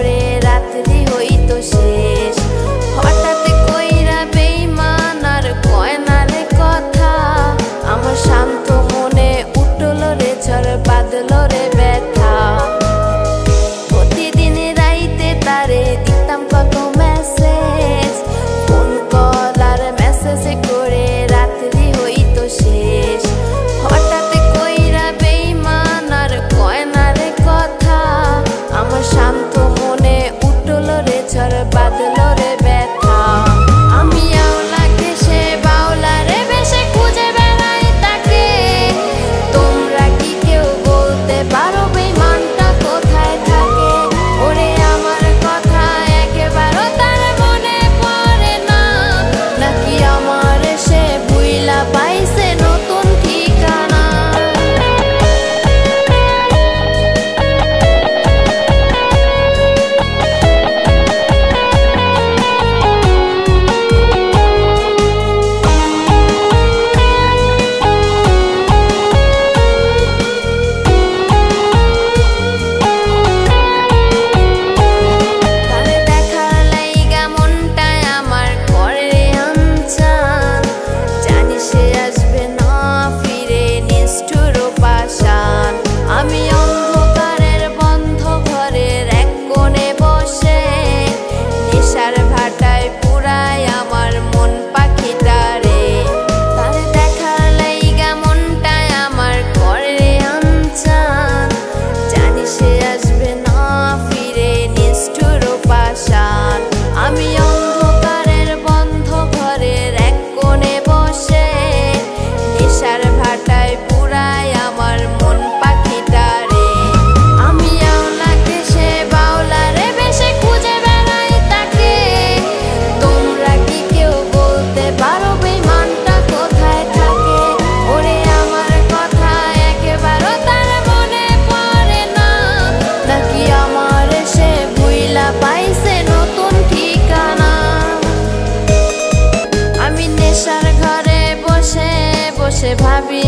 করে রাত্রি হইতো শেষ। হঠাৎ কইরা বেইমান আর কয় না রে কথা, আমার শান্ত মনে উঠল রে ঝড় বাঁধল রে ব্যথা। প্রতিদিন রাইতে তারে দিতাম কত মেসেজ, ফোন কল আর মেসেজ করে রাত্রি হইতো শেষ। হঠাৎ কইরা বেইমান আর কয় না রে কথা, আমার শান্ত মনে উঠল রে ঝড় বাঁধল রে ব্যথা। আমি আওলাকে সে বাউলা রে বেশে খুঁজে বেড়াই তাকে, তোমরা কি কেউ বলতে পারো বেইমানটা কোথায় থাকে? ওরে আমার কথা একেবারও তার মনে পড়ে না, নাকি আমার সে ভুইলা পাইছে নতুন ঠিকানা? তারে দেখার লাইগা মনটায় আমার করে আনচান, জানি সে আসবে না ফিরে নিষ্ঠুর পাষাণ। আমি অন্ধকারের বন্ধ ঘরের এক কোণে বসে, নেশার ভাটায় পুরাই আমার মন পাখিটারে। তারে দেখার লাইগা মনটায় আমার করে আনচান, জানি সে আসবে না ফিরে নিষ্ঠুর পাষাণ। আমি অন্ধকারের বন্ধ ঘরের এক কোণে বসে, নেশার ভাটায় পুরাই আমার মন পাখিটারে। আমি আওলাকে সে বাউলা রে বেশে খুঁজে বেড়াই তাকে, তোমরা কি কেউ বলতে পারো বেইমানটা কোথায় থাকে? ওরে আমার কথা একেবারও তার মনে পড়ে না, নাকি আমার সে ভুইলা পাইছে নতুন ঠিকানা? আমি নেশার ঘরে বসে বসে ভাবি